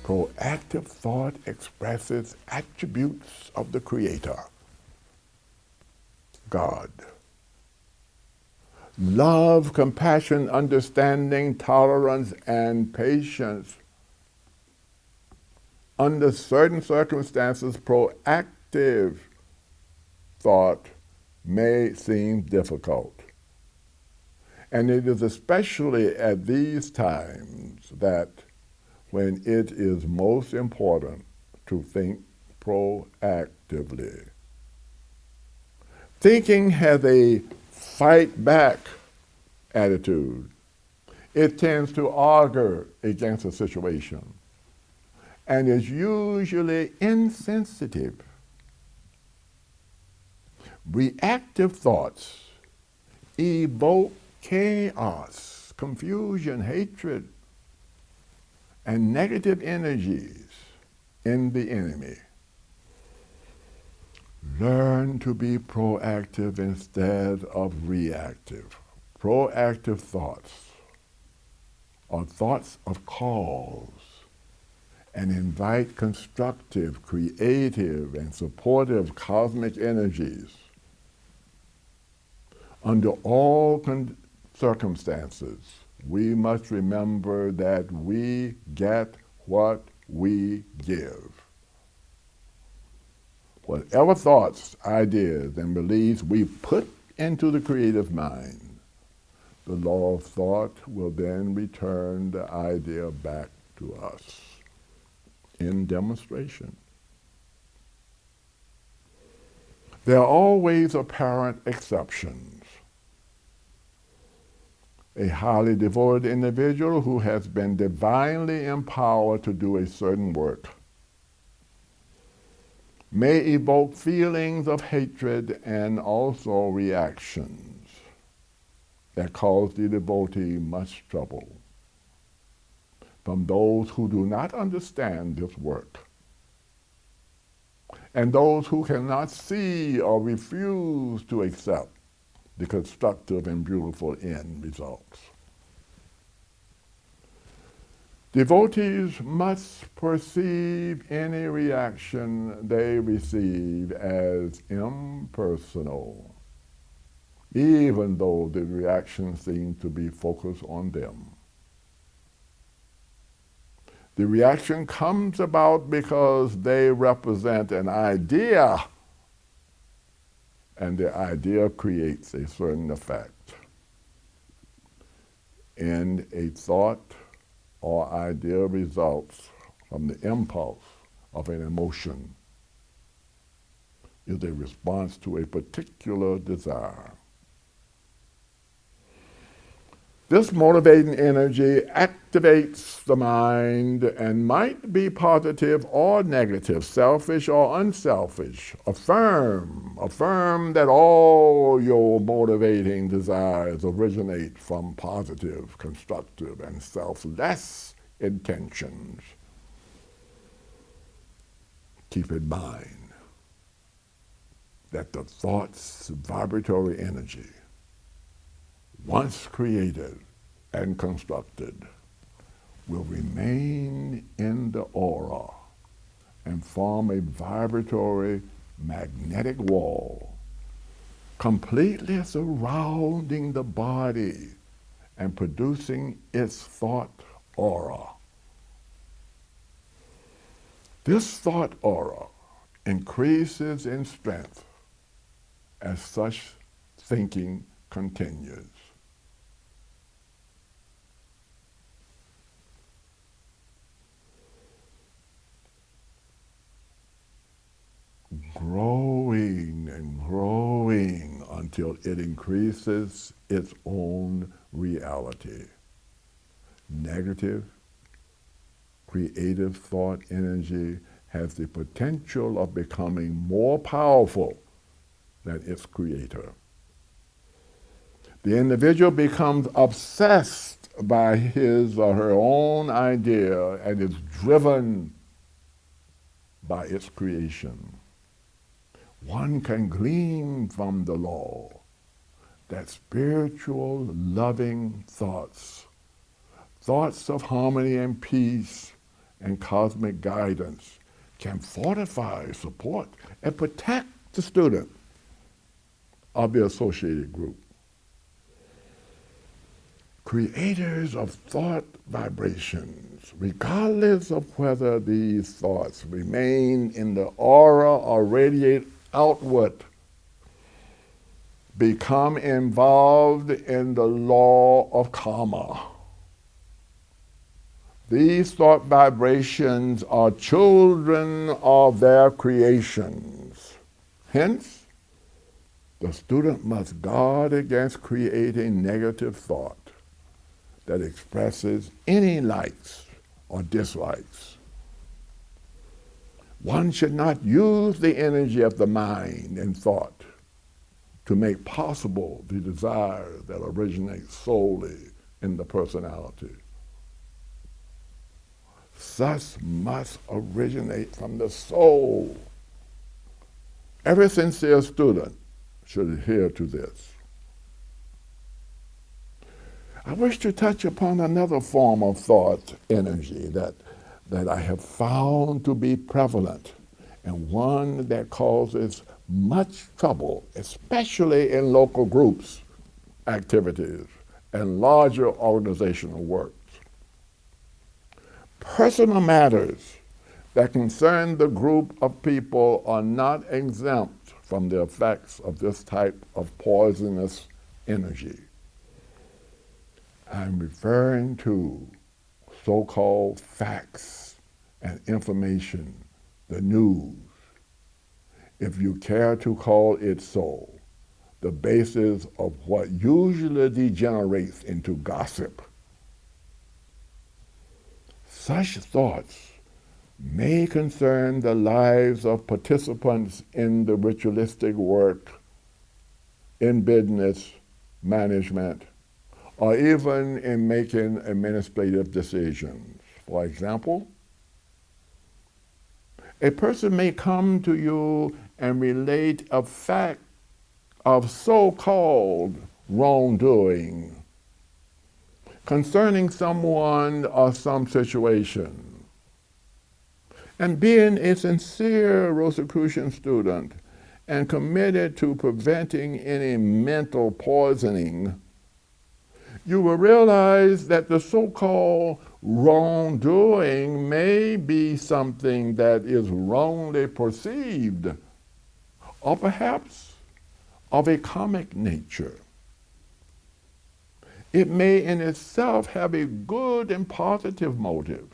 Proactive thought expresses attributes of the Creator, God. Love, compassion, understanding, tolerance, and patience. Under certain circumstances, proactive thought may seem difficult. And it is especially at these times that when it is most important to think proactively. Thinking has a fight back attitude. It tends to argue against a situation and is usually insensitive. Reactive thoughts evoke chaos, confusion, hatred, and negative energies in the enemy. Learn to be proactive instead of reactive. Proactive thoughts are thoughts of cause and invite constructive, creative, and supportive cosmic energies. Under all circumstances, we must remember that we get what we give. Whatever thoughts, ideas, and beliefs we put into the creative mind, the law of thought will then return the idea back to us in demonstration. There are always apparent exceptions. A highly devoted individual who has been divinely empowered to do a certain work may evoke feelings of hatred and also reactions that cause the devotee much trouble from those who do not understand this work and those who cannot see or refuse to accept the constructive and beautiful end results. Devotees must perceive any reaction they receive as impersonal, even though the reaction seems to be focused on them. The reaction comes about because they represent an idea, and the idea creates a certain effect. And a thought or idea results from the impulse of an emotion, is a response to a particular desire. This motivating energy activates the mind and might be positive or negative, selfish or unselfish. Affirm that all your motivating desires originate from positive, constructive, and selfless intentions. Keep in mind that the thought's vibratory energy, once created and constructed, will remain in the aura and form a vibratory magnetic wall, completely surrounding the body and producing its thought aura. This thought aura increases in strength as such thinking continues. Growing and growing until it increases its own reality. Negative, creative thought energy has the potential of becoming more powerful than its creator. The individual becomes obsessed by his or her own idea and is driven by its creation. One can glean from the law that spiritual, loving thoughts of harmony and peace and cosmic guidance can fortify, support, and protect the student of the associated group. Creators of thought vibrations, regardless of whether these thoughts remain in the aura or radiate outward, become involved in the law of karma. These thought vibrations are children of their creations. Hence, the student must guard against creating negative thought that expresses any likes or dislikes. One should not use the energy of the mind and thought to make possible the desire that originates solely in the personality. Such must originate from the soul. Every sincere student should adhere to this. I wish to touch upon another form of thought energy that I have found to be prevalent, and one that causes much trouble, especially in local groups, activities, and larger organizational works. Personal matters that concern the group of people are not exempt from the effects of this type of poisonous energy. I'm referring to so-called facts and information, the news, if you care to call it so, the basis of what usually degenerates into gossip. Such thoughts may concern the lives of participants in the ritualistic work, in business, management, or even in making administrative decisions. For example, a person may come to you and relate a fact of so-called wrongdoing concerning someone or some situation. And being a sincere Rosicrucian student and committed to preventing any mental poisoning, you will realize that the so-called wrongdoing may be something that is wrongly perceived, or perhaps of a comic nature. It may in itself have a good and positive motive.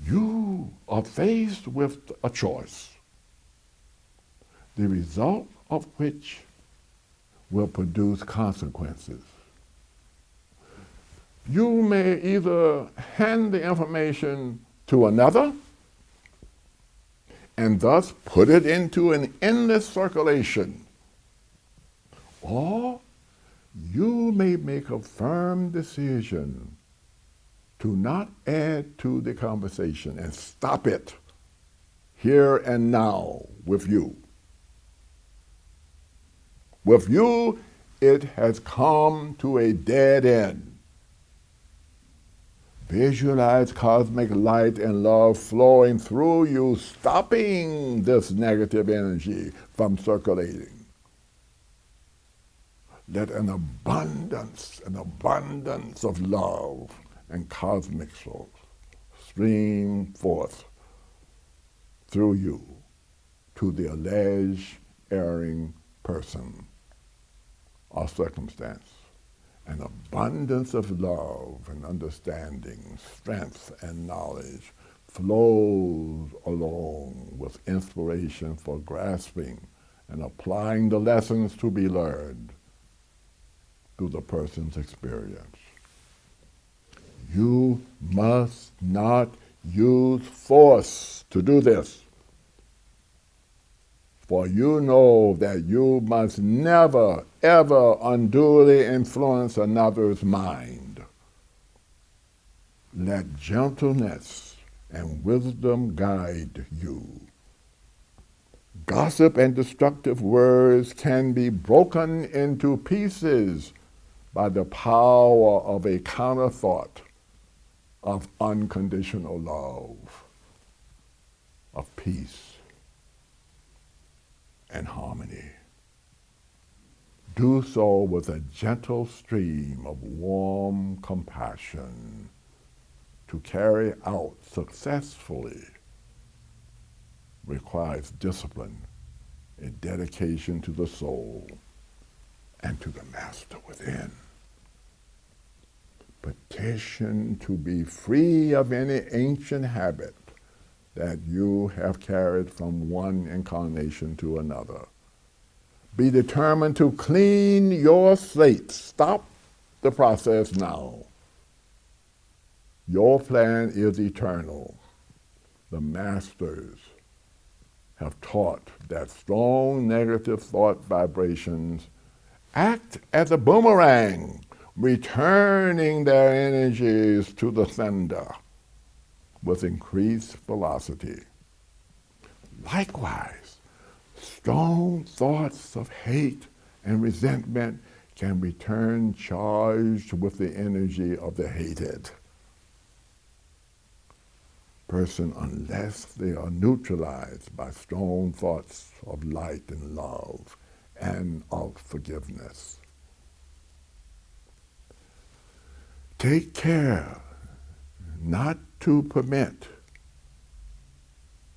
You are faced with a choice, the result of which will produce consequences. You may either hand the information to another and thus put it into an endless circulation, or you may make a firm decision to not add to the conversation and stop it here and now with you. With you, it has come to a dead end. Visualize cosmic light and love flowing through you, stopping this negative energy from circulating. Let an abundance of love and cosmic soul stream forth through you to the alleged erring person or circumstance. An abundance of love and understanding, strength and knowledge flows along with inspiration for grasping and applying the lessons to be learned through the person's experience. You must not use force to do this, for you know that you must never, ever unduly influence another's mind. Let gentleness and wisdom guide you. Gossip and destructive words can be broken into pieces by the power of a counter thought of unconditional love, of peace and harmony. Do so with a gentle stream of warm compassion. To carry out successfully requires discipline and dedication to the soul and to the master within. Petition to be free of any ancient habit that you have carried from one incarnation to another. Be determined to clean your slate. Stop the process now. Your plan is eternal. The masters have taught that strong negative thought vibrations act as a boomerang, returning their energies to the sender with increased velocity. Likewise, strong thoughts of hate and resentment can return charged with the energy of the hated person unless they are neutralized by strong thoughts of light and love and of forgiveness. Take care not to permit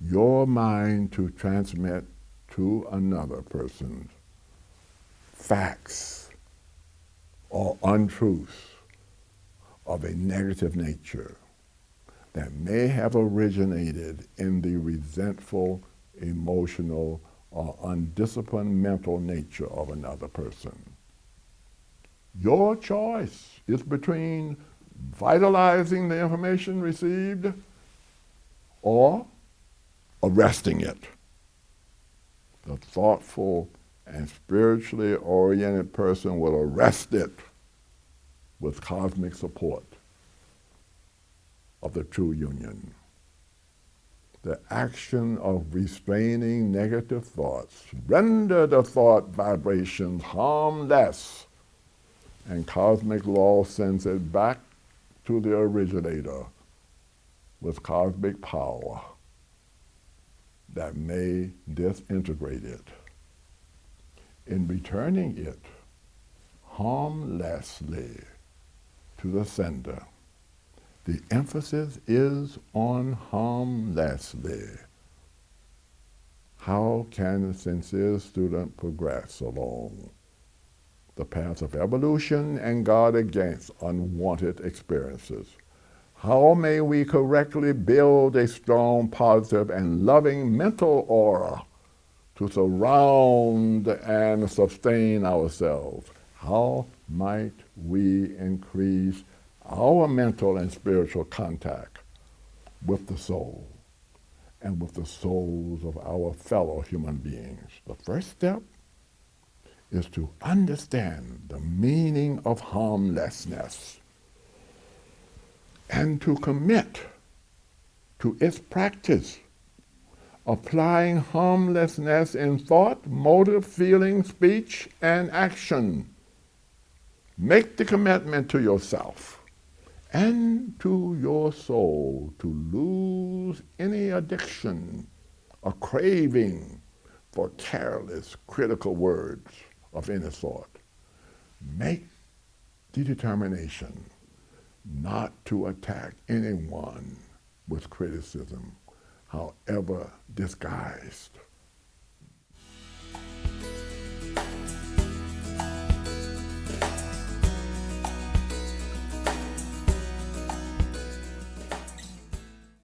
your mind to transmit to another person facts or untruths of a negative nature that may have originated in the resentful, emotional, or undisciplined mental nature of another person. Your choice is between vitalizing the information received or arresting it. The thoughtful and spiritually oriented person will arrest it with cosmic support of the true union. The action of restraining negative thoughts render the thought vibrations harmless, and cosmic law sends it back to the originator with cosmic power that may disintegrate it. In returning it harmlessly to the sender, the emphasis is on harmlessly. How can a sincere student progress along the path of evolution and guard against unwanted experiences? How may we correctly build a strong, positive, and loving mental aura to surround and sustain ourselves? How might we increase our mental and spiritual contact with the soul and with the souls of our fellow human beings? The first step is to understand the meaning of harmlessness and to commit to its practice, applying harmlessness in thought, motive, feeling, speech, and action. Make the commitment to yourself and to your soul to lose any addiction or craving for careless, critical words of any sort. Make the determination not to attack anyone with criticism, however disguised.